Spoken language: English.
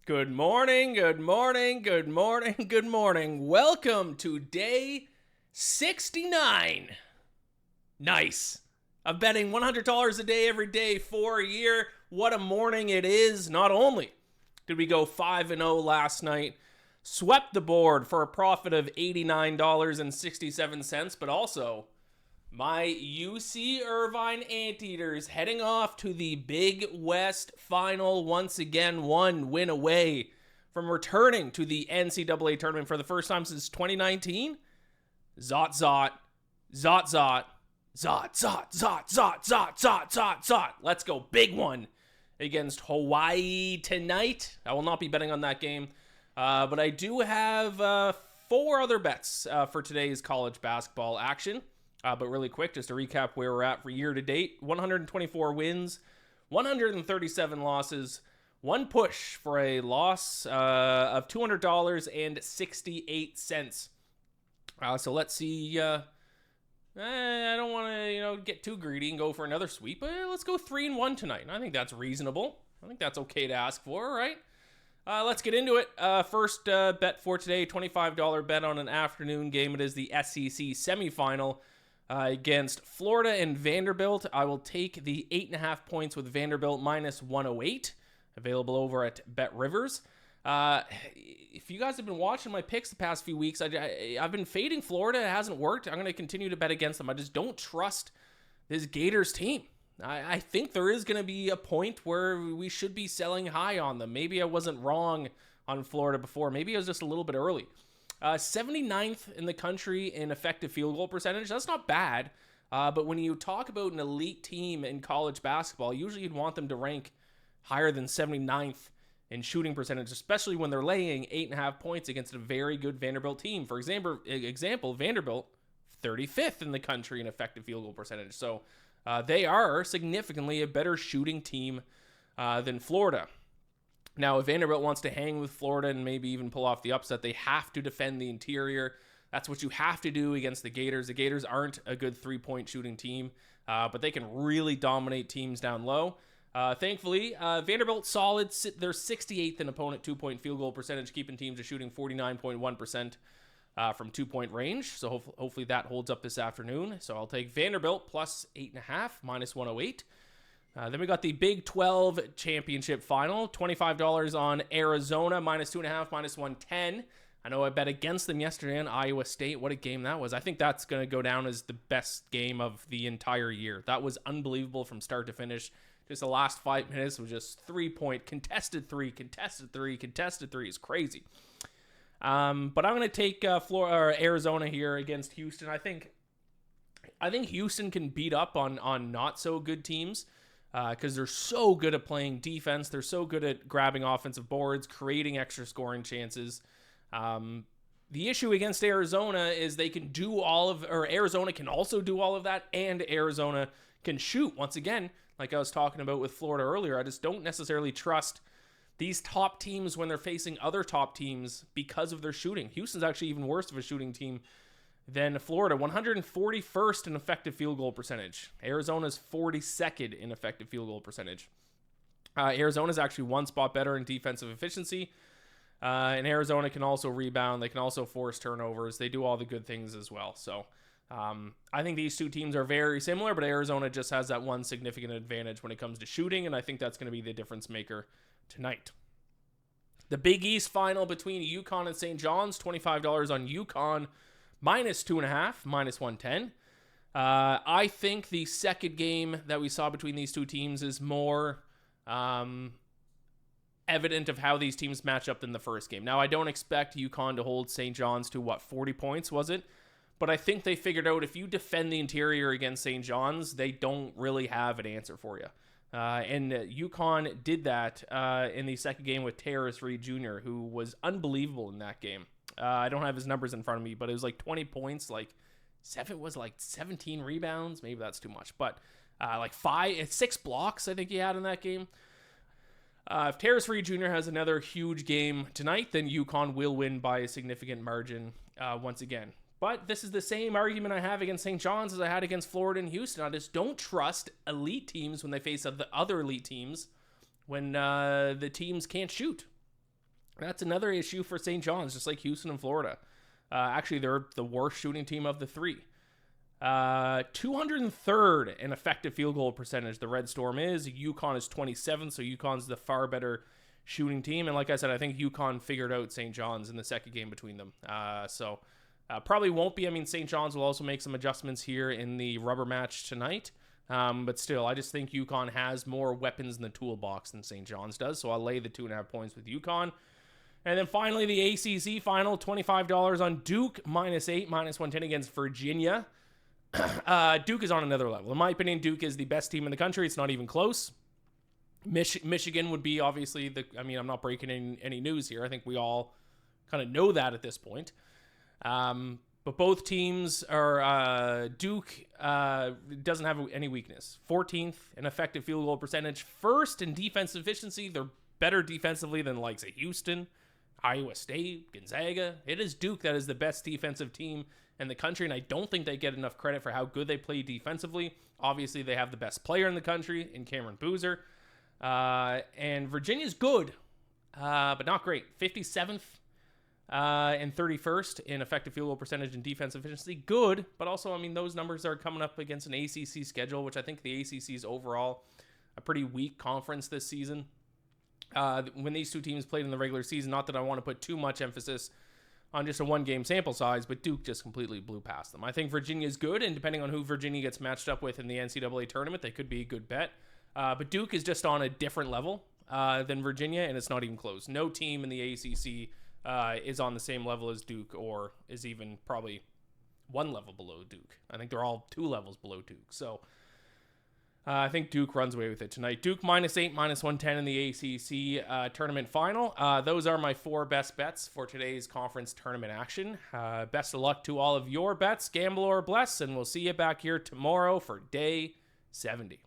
Good morning, good morning, good morning, good morning. Welcome to day 69. Nice. Of betting $100 a day every day for a year. What a morning it is. Not only did we go 5-0 last night, swept the board for a profit of $89.67, but also my UC Irvine Anteaters heading off to the Big West Final once again, one win away from returning to the NCAA tournament for the first time since 2019. Zot, zot, zot, zot, zot, zot, zot, zot, zot, zot, zot, zot. Let's go. Big one against Hawaii tonight. I will not be betting on that game, but I do have 4 other bets for today's college basketball action. But really quick, just to recap where we're at for year to date, 124 wins, 137 losses, 1 push for a loss of $200.68. So let's see. I don't want to, get too greedy and go for another sweep. But let's go 3-1 tonight. I think that's reasonable. I think that's okay to ask for, right? Let's get into it. First bet for today, $25 bet on an afternoon game. It is the SEC semifinal. Against Florida and Vanderbilt. I will take the 8.5 points with Vanderbilt minus 108. Available over at Bet Rivers. If you guys have been watching my picks the past few weeks, I've been fading Florida. It hasn't worked. I'm going to continue to bet against them. I just don't trust this Gators team. I think there is going to be a point where we should be selling high on them. Maybe I wasn't wrong on Florida before. Maybe I was just a little bit early. 79th in the country in effective field goal percentage. That's not bad. But when you talk about an elite team in college basketball, usually you'd want them to rank higher than 79th in shooting percentage, especially when they're laying 8.5 points against a very good Vanderbilt team. For example, Vanderbilt, 35th in the country in effective field goal percentage. So they are significantly a better shooting team than Florida. Now, if Vanderbilt wants to hang with Florida and maybe even pull off the upset, they have to defend the interior. That's what you have to do against the Gators. The Gators aren't a good three-point shooting team, but they can really dominate teams down low. Thankfully, Vanderbilt solid. They're 68th in opponent two-point field goal percentage, keeping teams to shooting 49.1% from two-point range. So hopefully that holds up this afternoon. So I'll take Vanderbilt plus 8.5, minus 108. Then we got the Big 12 championship final, $25 on Arizona, minus 2.5, minus 110. I know I bet against them yesterday on Iowa State. What a game that was. I think that's going to go down as the best game of the entire year. That was unbelievable from start to finish. Just the last 5 minutes was just 3-point, contested three. It's crazy. But I'm going to take Arizona here against Houston. I think Houston can beat up on not so good teams. Because they're so good at playing defense. They're so good at grabbing offensive boards, creating extra scoring chances. The issue against Arizona is they can do Arizona can also do all of that, and Arizona can shoot. Once again, like I was talking about with Florida earlier, I just don't necessarily trust these top teams when they're facing other top teams because of their shooting. Houston's actually even worse of a shooting team than Florida, 141st in effective field goal percentage. Arizona's 42nd in effective field goal percentage. Arizona's actually one spot better in defensive efficiency. And Arizona can also rebound. They can also force turnovers. They do all the good things as well. So I think these two teams are very similar, but Arizona just has that one significant advantage when it comes to shooting, and I think that's going to be the difference maker tonight. The Big East final between UConn and St. John's, $25 on UConn, minus 2.5, minus 110. I think the second game that we saw between these two teams is more evident of how these teams match up than the first game. Now, I don't expect UConn to hold St. John's to, 40 points, was it? But I think they figured out if you defend the interior against St. John's, they don't really have an answer for you. And UConn did that in the second game with Terrace Reed Jr., who was unbelievable in that game. I don't have his numbers in front of me, but it was like 20 points, 17 rebounds. Maybe that's too much, but 6 blocks I think he had in that game. If Terrace Reed Jr. has another huge game tonight, then UConn will win by a significant margin once again. But this is the same argument I have against St. John's as I had against Florida and Houston. I just don't trust elite teams when they face other elite teams when the teams can't shoot. That's another issue for St. John's, just like Houston and Florida. Actually, they're the worst shooting team of the three. 203rd in effective field goal percentage, the Red Storm is. UConn is 27th, so UConn's the far better shooting team. And like I said, I think UConn figured out St. John's in the second game between them. So probably won't be. I mean, St. John's will also make some adjustments here in the rubber match tonight. But still, I just think UConn has more weapons in the toolbox than St. John's does. So I'll lay the 2.5 points with UConn. And then finally, the ACC final, $25 on Duke, -8, -110 against Virginia. Duke is on another level. In my opinion, Duke is the best team in the country. It's not even close. Michigan would be obviously I'm not breaking any news here. I think we all kind of know that at this point. But both teams are, Duke doesn't have any weakness. 14th in effective field goal percentage. First in defensive efficiency. They're better defensively than likes of Houston, Iowa State, Gonzaga. It is Duke that is the best defensive team in the country, and I don't think they get enough credit for how good they play defensively. Obviously, they have the best player in the country in Cameron Boozer. And Virginia's good, but not great. 57th and 31st in effective field goal percentage and defensive efficiency. Good, but also, those numbers are coming up against an ACC schedule, which I think the ACC is overall a pretty weak conference this season. When these two teams played in the regular season, not that I want to put too much emphasis on just a one-game sample size, but Duke just completely blew past them. I think Virginia is good, and depending on who Virginia gets matched up with in the NCAA tournament, they could be a good bet. But Duke is just on a different level than Virginia, and it's not even close. No team in the ACC is on the same level as Duke, or is even probably one level below Duke. I think they're all 2 levels below Duke. So I think Duke runs away with it tonight. Duke -8, -110 in the ACC tournament final. Those are my 4 best bets for today's conference tournament action. Best of luck to all of your bets. Gamble or bless, and we'll see you back here tomorrow for day 70.